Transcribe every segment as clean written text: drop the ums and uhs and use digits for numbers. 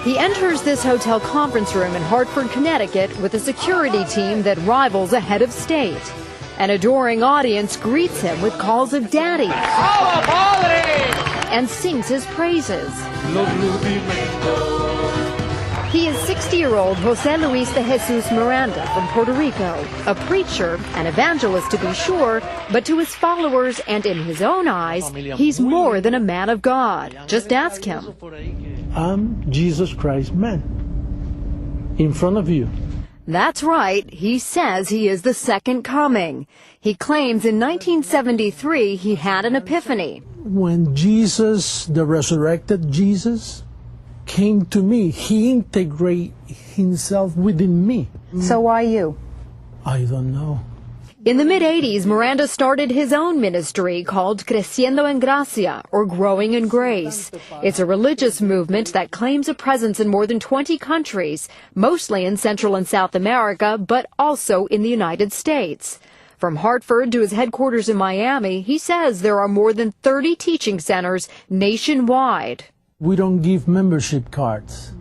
He enters this hotel conference room in Hartford, Connecticut with a security team that rivals a head of state. An adoring audience greets him with calls of daddy and sings his praises. He is 60-year-old Jose Luis de Jesus Miranda from Puerto Rico, a preacher, an evangelist to be sure, but to his followers and in his own eyes, he's more than a man of God. Just ask him. I'm Jesus Christ's man, in front of you. That's right. He says he is the second coming. He claims in 1973 he had an epiphany. When Jesus, the resurrected Jesus, came to me, he integrated himself within me. So why you? I don't know. In the mid-'80s, Miranda started his own ministry called Creciendo en Gracia, or Growing in Grace. It's a religious movement that claims a presence in more than 20 countries, mostly in Central and South America, but also in the United States. From Hartford to his headquarters in Miami, he says there are more than 30 teaching centers nationwide. We don't give membership cards,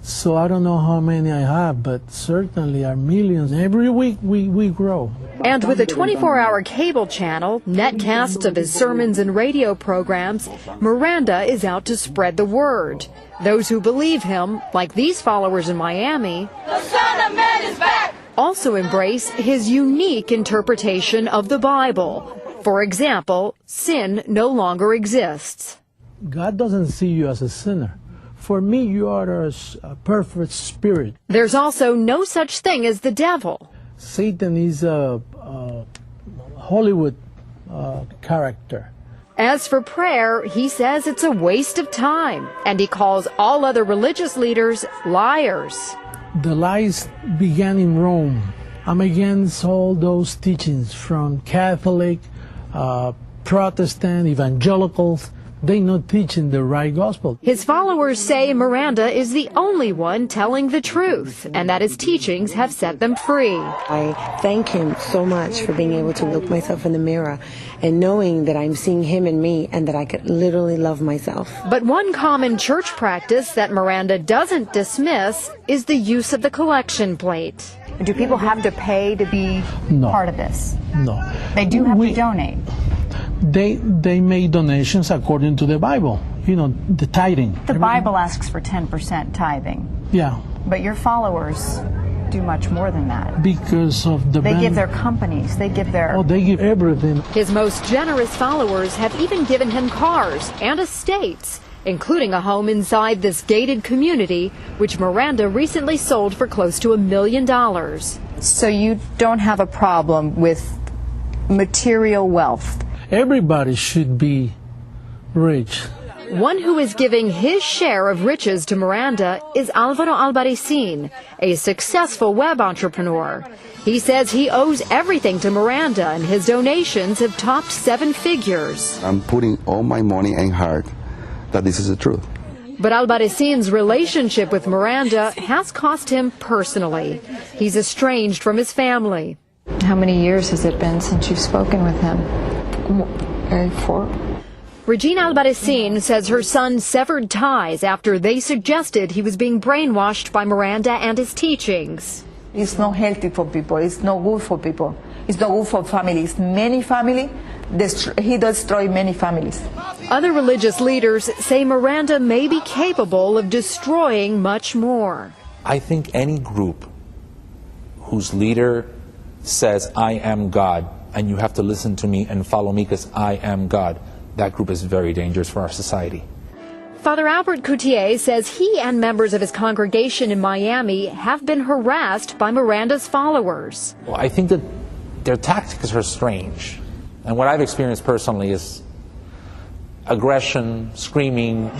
so I don't know how many I have, but certainly are millions. Every week we grow. And with a 24-hour cable channel, netcasts of his sermons and radio programs, Miranda is out to spread the word. Those who believe him, like these followers in Miami, the Son of Man is back, also embrace his unique interpretation of the Bible. For example, sin no longer exists. God doesn't see you as a sinner. For me, you are a perfect spirit. There's also no such thing as the devil. Satan is a Hollywood character. As for prayer, he says it's a waste of time, and he calls all other religious leaders liars. The lies began in Rome. I'm against all those teachings from Catholic, Protestant, evangelicals. They're not teaching the right gospel. His followers say Miranda is the only one telling the truth, and that his teachings have set them free. I thank him so much for being able to look myself in the mirror and knowing that I'm seeing him in me and that I could literally love myself. But one common church practice that Miranda doesn't dismiss is the use of the collection plate. Do people have to pay to be part of this? No. They do have to donate. They make donations according to the Bible, you know, the tithing. The Bible asks for 10% tithing. Yeah. But your followers do much more than that. Because of the... They give their companies, they give their... Oh, they give everything. His most generous followers have even given him cars and estates, including a home inside this gated community, which Miranda recently sold for close to $1 million. So you don't have a problem with material wealth? Everybody should be rich. One who is giving his share of riches to Miranda is Alvaro Albarracin, a successful web entrepreneur. He says he owes everything to Miranda, and his donations have topped 7 figures. I'm putting all my money and heart that this is the truth. But Albarracin's relationship with Miranda has cost him personally. He's estranged from his family. How many years has it been since you've spoken with him? 4. Regina Albarracin says her son severed ties after they suggested he was being brainwashed by Miranda and his teachings. It's not healthy for people. It's not good for people. It's not good for families. Many families, he destroyed many families. Other religious leaders say Miranda may be capable of destroying much more. I think any group whose leader says, I am God, and you have to listen to me and follow me because I am God, that group is very dangerous for our society. Father Albert Coutier says he and members of his congregation in Miami have been harassed by Miranda's followers. Well, I think that their tactics are strange. And what I've experienced personally is aggression, screaming.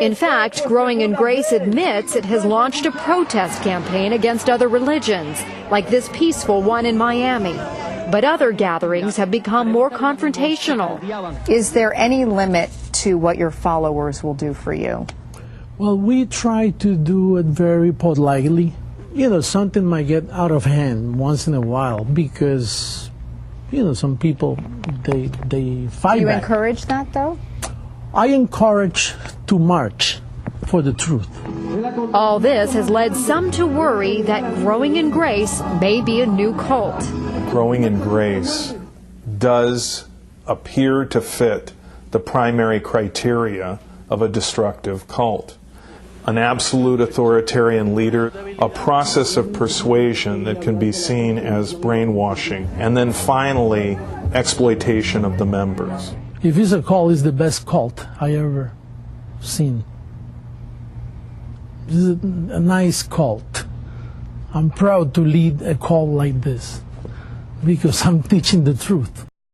In fact, Growing in Grace admits it has launched a protest campaign against other religions, like this peaceful one in Miami. But other gatherings have become more confrontational. Is there any limit to what your followers will do for you? Well, we try to do it very politely. You know, something might get out of hand once in a while because, you know, some people, they fight back. Do you encourage that, though? I encourage to march for the truth. All this has led some to worry that Growing in Grace may be a new cult. Growing in Grace does appear to fit the primary criteria of a destructive cult. An absolute authoritarian leader, a process of persuasion that can be seen as brainwashing, and then finally, exploitation of the members. If it's a cult, it's the best cult I ever seen. This is a nice cult. I'm proud to lead a cult like this because I'm teaching the truth.